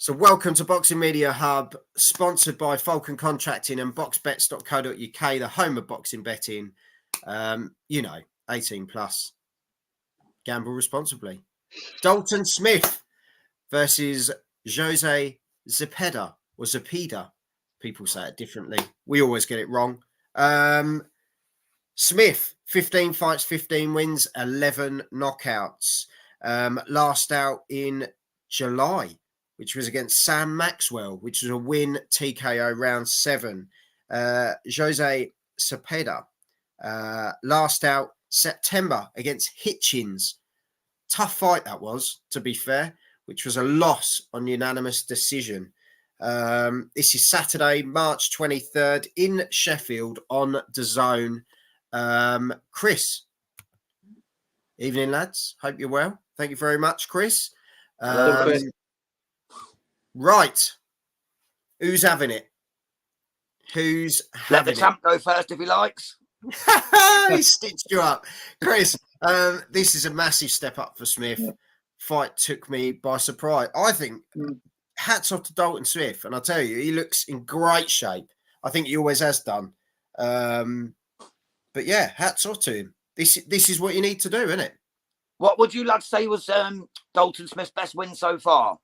So welcome to Boxing Media Hub, sponsored by Falcon Contracting and boxbets.co.uk, the home of boxing betting. 18 plus. Gamble responsibly. Dalton Smith versus Jose Zepeda, or Zepeda. People say it differently. We always get it wrong. Smith, 15 fights, 15 wins, 11 knockouts. Last out in July, which was against Sam Maxwell, which was a win TKO round 7. Jose Zepeda, last out September against Hitchens. Tough fight that was, to be fair, which was a loss on unanimous decision. This is Saturday, March 23rd in Sheffield on DAZN. Chris. Evening, lads. Hope you're well. Thank you very much, Chris. Hello, Chris. Right. Who's having it? Who's having it? Let the champ go first if he likes. He stitched you up. Chris, this is a massive step up for Smith. Yeah. Fight took me by surprise. I think hats off to Dalton Smith. And I tell you, he looks in great shape. I think he always has done. But yeah, hats off to him. This is what you need to do, isn't it? What would you lads say was Dalton Smith's best win so far?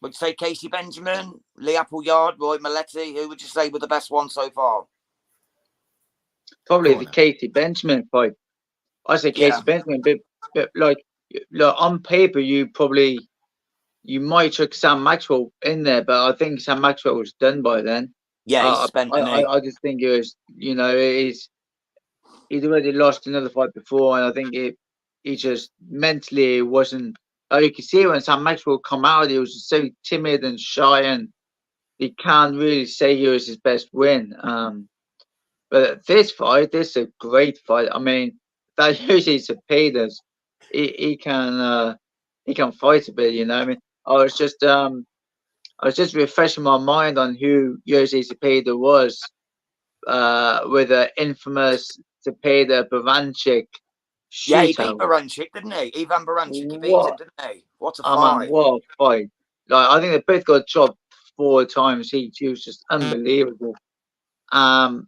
Would you say Casey Benjamin, Lee Appleyard, Roy Maletti? Who would you say were the best one so far? Probably the Casey Benjamin fight. I say Casey Benjamin, but like on paper, you might chuck Sam Maxwell in there, but I think Sam Maxwell was done by then. Yeah, he's spent. I just think it was, he's already lost another fight before, and I think he just mentally wasn't. You can see when Sam Maxwell come out, he was so timid and shy, and he can't really say he was his best win. But this fight, this is a great fight. I mean, that usually Zepeda's. He can fight a bit, I mean, I was just refreshing my mind on who Jose Zepeda was, with the infamous Zepeda Baranchik shootout. Yeah, he beat Baranchik, didn't he? Ivan Baranchik, he beat him, didn't he? What a fight! Man, what a fight! Like, I think they both got dropped 4 times each. He was just unbelievable. I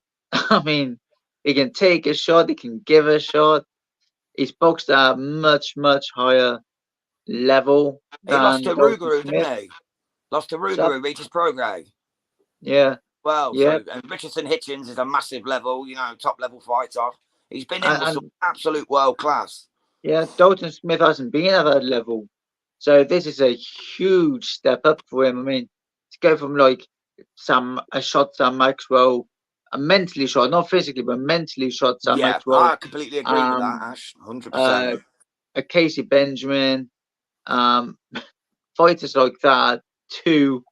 mean, he can take a shot, he can give a shot. He's boxed at a much higher level. He lost to Rougarou, didn't he? Lost to Rougarou, Regis Prograis. Yeah. Well, yeah. So, Richardson Hitchens is a massive level, top level fighter. He's been in with some absolute world class. Yeah, Dalton Smith hasn't been at that level. So this is a huge step up for him. I mean, to go from Sam Maxwell, a mentally shot, not physically, but mentally shot Sam Maxwell. I completely agree with that, Ash. 100%. A Casey Benjamin, fighters like that, to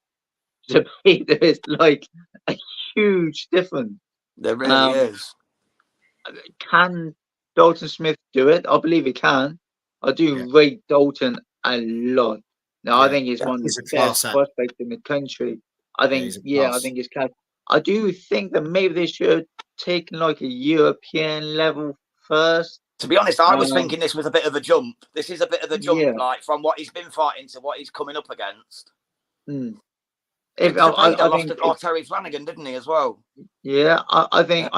beat there is like a huge difference. There really is. Can Dalton Smith do it? I believe he can. I do rate Dalton a lot. Now, I think he's one of the best prospects in the country. I think, I think he's class. I do think that maybe they should have taken like a European level first. To be honest, I was thinking this was a bit of a jump. This is a bit of a jump, like from what he's been fighting to what he's coming up against. I lost to Terry Flanagan, didn't he, as well? Yeah, I think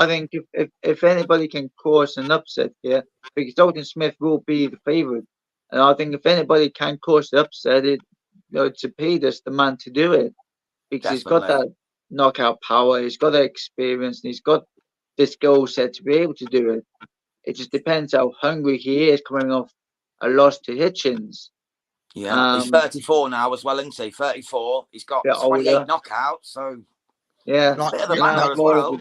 if anybody can cause an upset here, because Dalton Smith will be the favourite, and I think if anybody can cause the upset, Zepeda's the man to do it, because he's got that knockout power, he's got that experience, and he's got the skill set to be able to do it. It just depends how hungry he is coming off a loss to Hitchens. Yeah, he's 34 now as well, isn't he? 34. He's got 28 knockouts, so yeah, bit of a manner as well.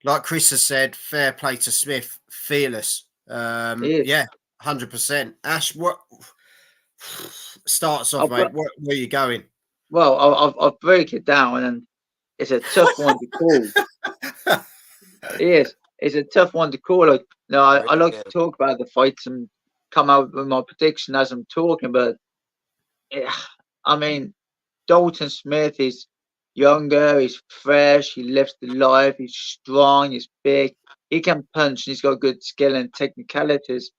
Like Chris has said, fair play to Smith, fearless. 100%. Ash, what starts off, mate? Where are you going? Well, I'll break it down, and it's a tough one to call. It is. It's a tough one to call. I like to talk about the fights and come out with my prediction as I'm talking, but I mean, Dalton Smith is younger, he's fresh, he lives the life, he's strong, he's big, he can punch, and he's got good skill and technicalities.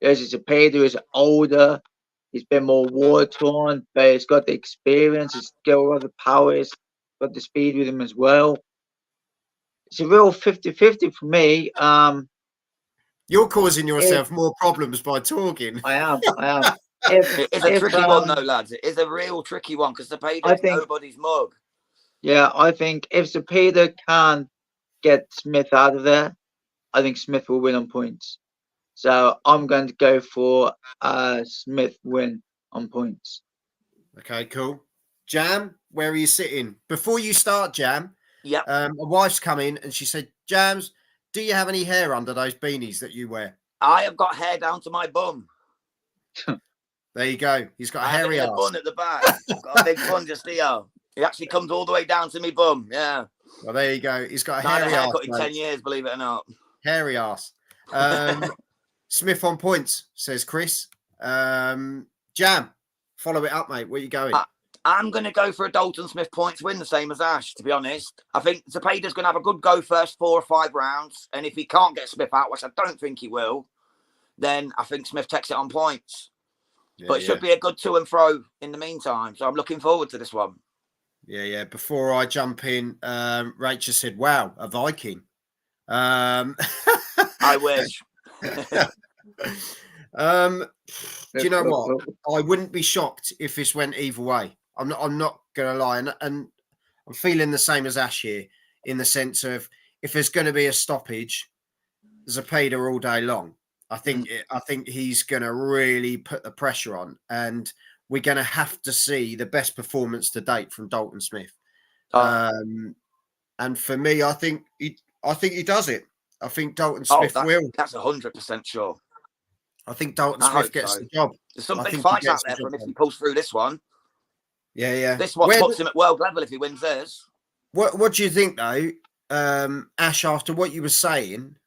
There's Zepeda is older, He's been more war-torn, but he's got the experience, he's got the power, he's got the speed with him as well. It's a real 50-50 for me. You're causing yourself more problems by talking. I am. It is a tricky one, though, lads. It is a real tricky one because Zepeda is nobody's mug. Yeah, I think if Zepeda can get Smith out of there, I think Smith will win on points. So I'm going to go for Smith win on points. Okay, cool. Jam, where are you sitting? Before you start, Jam, yeah, my wife's come in and she said, Jams, do you have any hair under those beanies that you wear? I have got hair down to my bum. There you go. He's got a hairy ass. Bun at the back. I've got a big bun just here. It actually comes all the way down to my bum. Yeah. Well, there you go. He's got a Not hairy a ass. haircut in 10 years, believe it or not. Hairy ass. Smith on points, says Chris. Jam, follow it up, mate. Where you going? I'm going to go for a Dalton Smith points win, the same as Ash, to be honest. I think Zepeda's going to have a good go first 4 or 5 rounds. And if he can't get Smith out, which I don't think he will, then I think Smith takes it on points. Yeah, but it should be a good to and fro in the meantime. So I'm looking forward to this one. Yeah. Before I jump in, Rachel said, wow, a Viking. I wish. Do you know what? I wouldn't be shocked if this went either way. I'm not gonna lie, and I'm feeling the same as Ash here, in the sense of if there's going to be a stoppage, Zepeda all day long. I think he's going to really put the pressure on, and we're going to have to see the best performance to date from Dalton Smith. And for me, I think he does it. I think Dalton Smith will. That's 100% sure. I think Dalton Smith gets the job. There's some big fights out there for him if he pulls through this one. Yeah. This one puts him at world level if he wins this. What do you think, though, Ash, after what you were saying,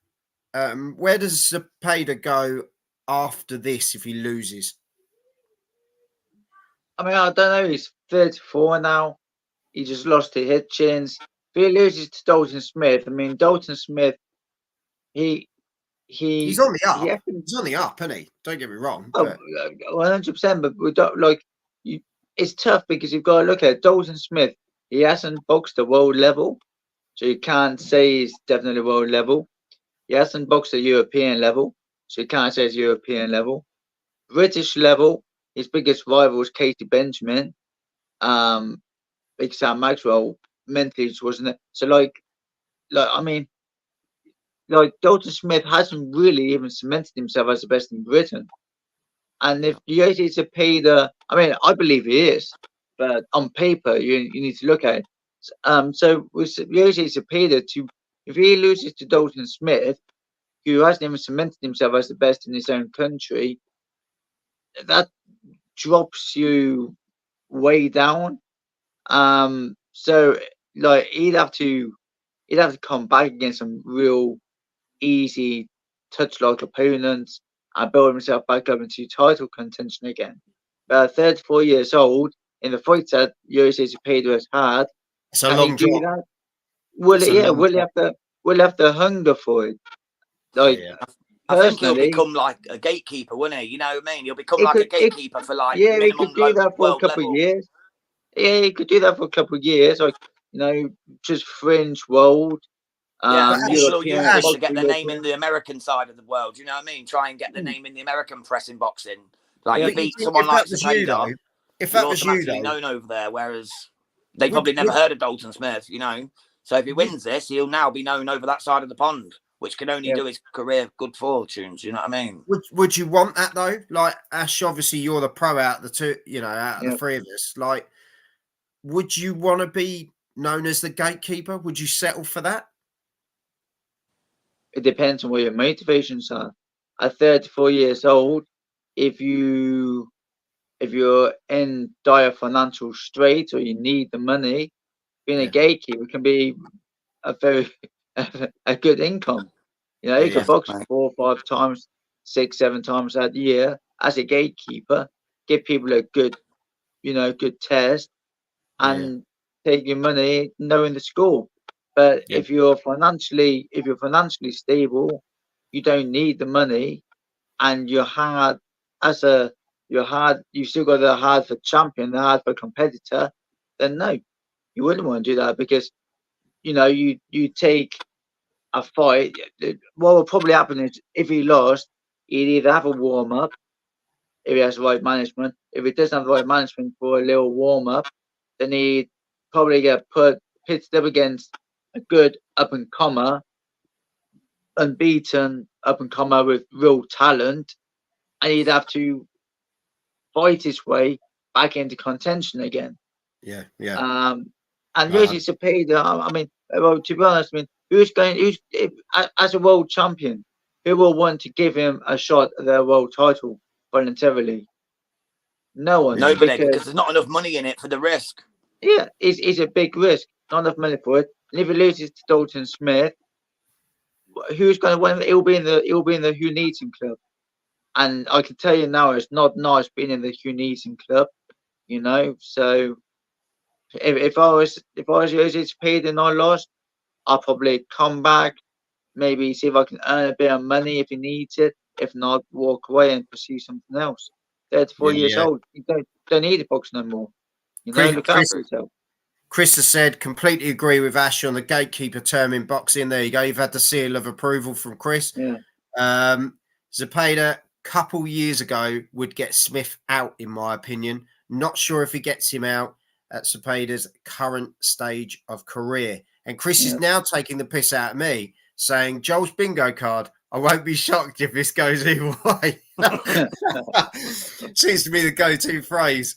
where does Zepeda go after this if he loses? I mean, I don't know. He's 34 now. He just lost to Hitchens. If he loses to Dalton Smith, I mean, Dalton Smith, he's on the up. He's on the up, isn't he? Don't get me wrong. 100%. But we don't it's tough because you've got to look at Dalton Smith. He hasn't boxed at world level, so you can't say he's definitely world level. He hasn't boxed at European level, so you can't say it's European level. British level, his biggest rival was Katie Benjamin. Big Sam Maxwell mentally wasn't it? So I mean, Dalton Smith hasn't really even cemented himself as the best in Britain. And if Yosi Zepeda, I mean, I believe he is, but on paper, you need to look at it. So with Yosi Zepeda, if he loses to Dalton Smith, who hasn't even cemented himself as the best in his own country, that drops you way down. So he'd have to come back against some real easy touch-like opponents and build himself back up into title contention again. But at 34 years old, in the fights that Yosi Zepeda has had, it's a long drop. We'll have the hunger for it. I think he'll become like a gatekeeper, won't he? You know what I mean? He'll become like a gatekeeper for minimum he could do that for a couple of years. Yeah, he could do that for a couple of years. Just fringe world. He'll use to get the name in the American side of the world. You know what I mean? Try and get the name in the American press in boxing. You beat someone like Zepeda, if that was you, though, known over there, whereas they probably never heard of Dalton Smith. You know, so if he wins this, he'll now be known over that side of the pond, which can only do his career good fortunes. You know what I mean? Would you want that though? Like Ash, obviously you're the pro out of the two. You know, out of the three of us. Like, would you want to be known as the gatekeeper? Would you settle for that? It depends on what your motivations are. At 34 years old, if you're in dire financial straits or you need the money, being a gatekeeper can be a very a good income. You know, you can box 4 or 5 times, 6, 7 times that year as a gatekeeper, give people a good test, and take your money knowing the score. But if you're financially stable, you don't need the money, and you're hard as a you still got the hard for champion, the hard for competitor, then no, you wouldn't want to do that because you take a fight. What will probably happen is if he lost, he'd either have a warm up if he has the right management. If he doesn't have the right management for a little warm up, then he'd probably get pitched up against a good up and comer, unbeaten up and comer with real talent, and he'd have to fight his way back into contention again. Yeah, yeah. And usually Zepeda, I mean, well, to be honest, I mean, as a world champion, who will want to give him a shot at their world title voluntarily? No one. Nobody, because there's not enough money in it for the risk. Yeah, it's a big risk. Not enough money for it. And if he loses to Dalton Smith, who's going to win? He'll be in the Who Needs Him club. And I can tell you now, it's not nice being in the Who Needs Him club. So if I was paid and I lost, I'll probably come back, maybe see if I can earn a bit of money if he needs it. If not, walk away and pursue something else. 34 years old, you don't need a box no more. Look after yourself. Chris has said, completely agree with Ash on the gatekeeper term in boxing. There you go. You've had the seal of approval from Chris. Yeah. Zepeda, couple years ago, would get Smith out, in my opinion. Not sure if he gets him out at Zepeda's current stage of career. And Chris is now taking the piss out of me, saying, Joel's bingo card, I won't be shocked if this goes either way. Seems to be the go-to phrase.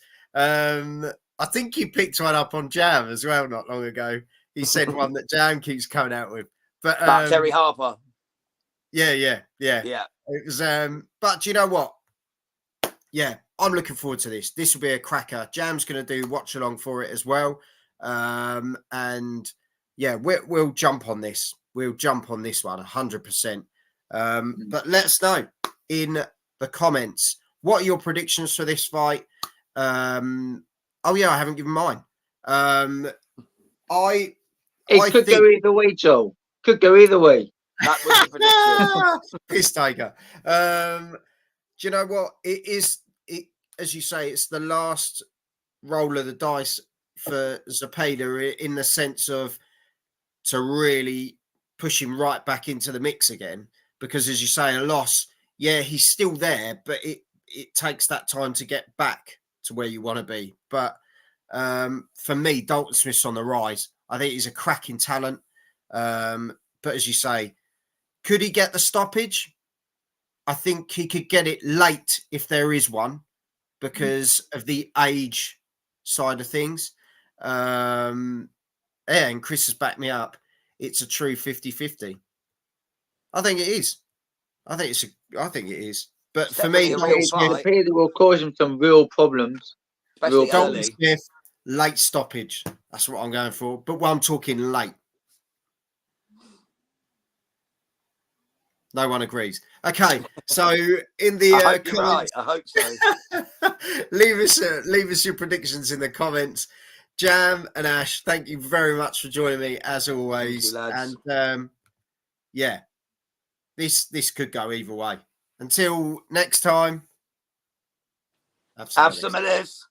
I think he picked one up on Jam as well not long ago. He said one that Jam keeps coming out with. But Terry Harper. Yeah. It was, but you know what? Yeah, I'm looking forward to this. This will be a cracker. Jam's going to do watch along for it as well. And yeah, we'll jump on this. We'll jump on this one 100%. But let us know in the comments. What are your predictions for this fight? Oh yeah, I haven't given mine. It could go either way, Joel. Could go either way. That was the prediction. Piss taker. Do you know what? It as you say, it's the last roll of the dice for Zepeda in the sense of to really push him right back into the mix again. Because as you say, a loss, yeah, he's still there, but it takes that time to get back to where you want to be. But for me, Dalton Smith's on the rise. I think he's a cracking talent. But as you say, could he get the stoppage? I think he could get it late if there is one because of the age side of things. And Chris has backed me up. It's a true 50-50. I think it is. I think it is. But It's for me, Zepeda will cause him some real problems. Especially Dalton Smith, late stoppage. That's what I'm going for. But I'm talking late. No one agrees. Okay, so in the comments, I hope so. leave us your predictions in the comments. Jam and Ash, thank you very much for joining me as always. Thank you, lads. And yeah, this could go either way. Until next time, Have some of this.